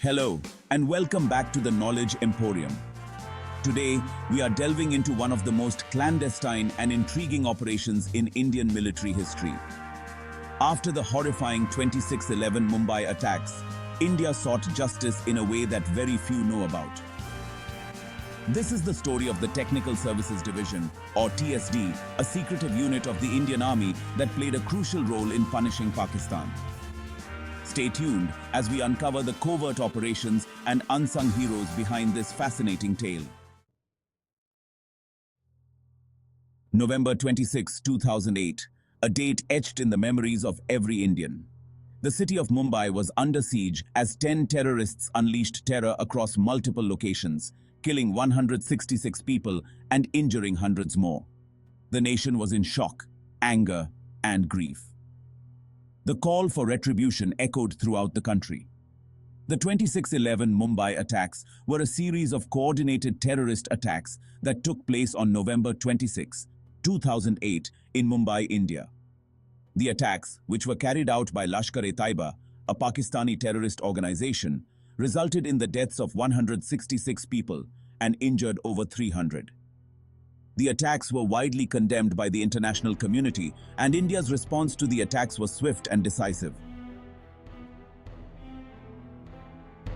Hello, and welcome back to the Knowledge Emporium. Today, we are delving into one of the most clandestine and intriguing operations in Indian military history. After the horrifying 26/11 Mumbai attacks, India sought justice in a way that very few know about. This is the story of the Technical Services Division, or TSD, a secretive unit of the Indian Army that played a crucial role in punishing Pakistan. Stay tuned as we uncover the covert operations and unsung heroes behind this fascinating tale. November 26, 2008, a date etched in the memories of every Indian. The city of Mumbai was under siege as 10 terrorists unleashed terror across multiple locations, killing 166 people and injuring hundreds more. The nation was in shock, anger, and grief. The call for retribution echoed throughout the country. The 26/11 Mumbai attacks were a series of coordinated terrorist attacks that took place on November 26, 2008 in Mumbai, India. The attacks, which were carried out by LashkarETaiba, a Pakistani terrorist organization, resulted in the deaths of 166 people and injured over 300. The attacks were widely condemned by the international community, and India's response to the attacks was swift and decisive.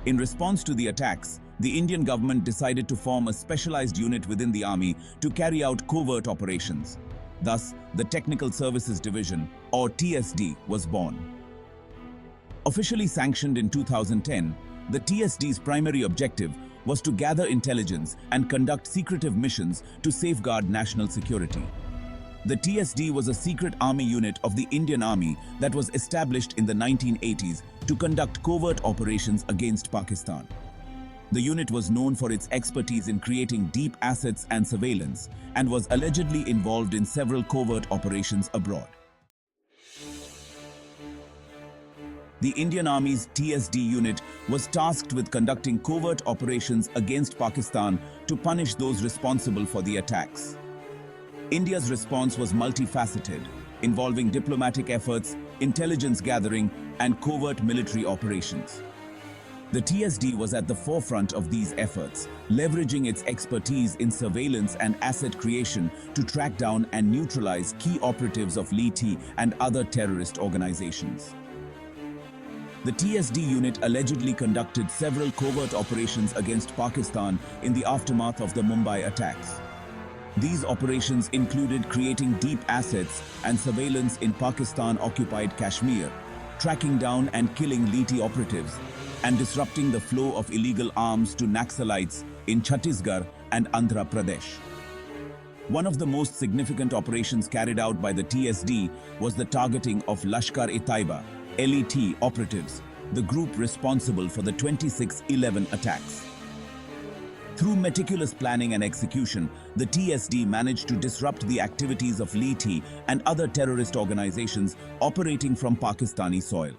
In response to the attacks, the Indian government decided to form a specialized unit within the army to carry out covert operations. Thus, the Technical Services Division, or TSD, was born. Officially sanctioned in 2010, the TSD's primary objective was to gather intelligence and conduct secretive missions to safeguard national security. The TSD was a secret army unit of the Indian Army that was established in the 1980s to conduct covert operations against Pakistan. The unit was known for its expertise in creating deep assets and surveillance, and was allegedly involved in several covert operations abroad. The Indian Army's TSD unit was tasked with conducting covert operations against Pakistan to punish those responsible for the attacks. India's response was multifaceted, involving diplomatic efforts, intelligence gathering, and covert military operations. The TSD was at the forefront of these efforts, leveraging its expertise in surveillance and asset creation to track down and neutralize key operatives of LashkarETaiba and other terrorist organizations. The TSD unit allegedly conducted several covert operations against Pakistan in the aftermath of the Mumbai attacks. These operations included creating deep assets and surveillance in Pakistan-occupied Kashmir, tracking down and killing LashkarETaiba operatives, and disrupting the flow of illegal arms to Naxalites in Chhattisgarh and Andhra Pradesh. One of the most significant operations carried out by the TSD was the targeting of LashkarETaiba, LET operatives, the group responsible for the 26/11 attacks. Through meticulous planning and execution, the TSD managed to disrupt the activities of LET and other terrorist organizations operating from Pakistani soil.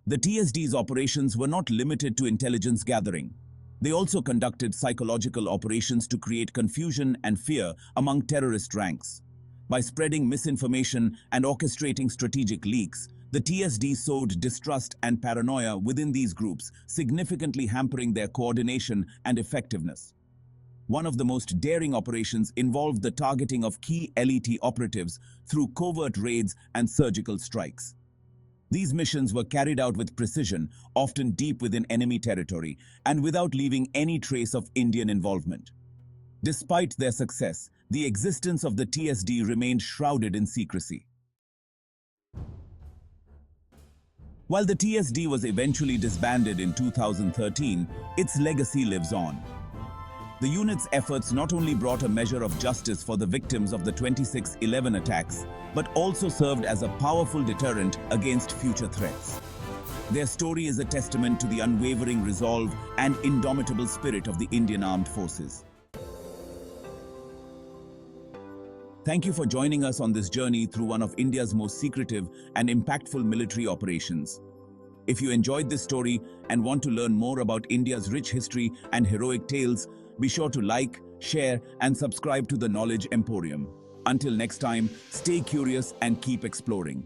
The TSD's operations were not limited to intelligence gathering. They also conducted psychological operations to create confusion and fear among terrorist ranks. By spreading misinformation and orchestrating strategic leaks, the TSD sowed distrust and paranoia within these groups, significantly hampering their coordination and effectiveness. One of the most daring operations involved the targeting of key LET operatives through covert raids and surgical strikes. These missions were carried out with precision, often deep within enemy territory, and without leaving any trace of Indian involvement. Despite their success, the existence of the TSD remained shrouded in secrecy. While the TSD was eventually disbanded in 2013, its legacy lives on. The unit's efforts not only brought a measure of justice for the victims of the 26/11 attacks, but also served as a powerful deterrent against future threats. Their story is a testament to the unwavering resolve and indomitable spirit of the Indian Armed Forces. Thank you for joining us on this journey through one of India's most secretive and impactful military operations. If you enjoyed this story and want to learn more about India's rich history and heroic tales, be sure to like, share, and subscribe to the Knowledge Emporium. Until next time, stay curious and keep exploring.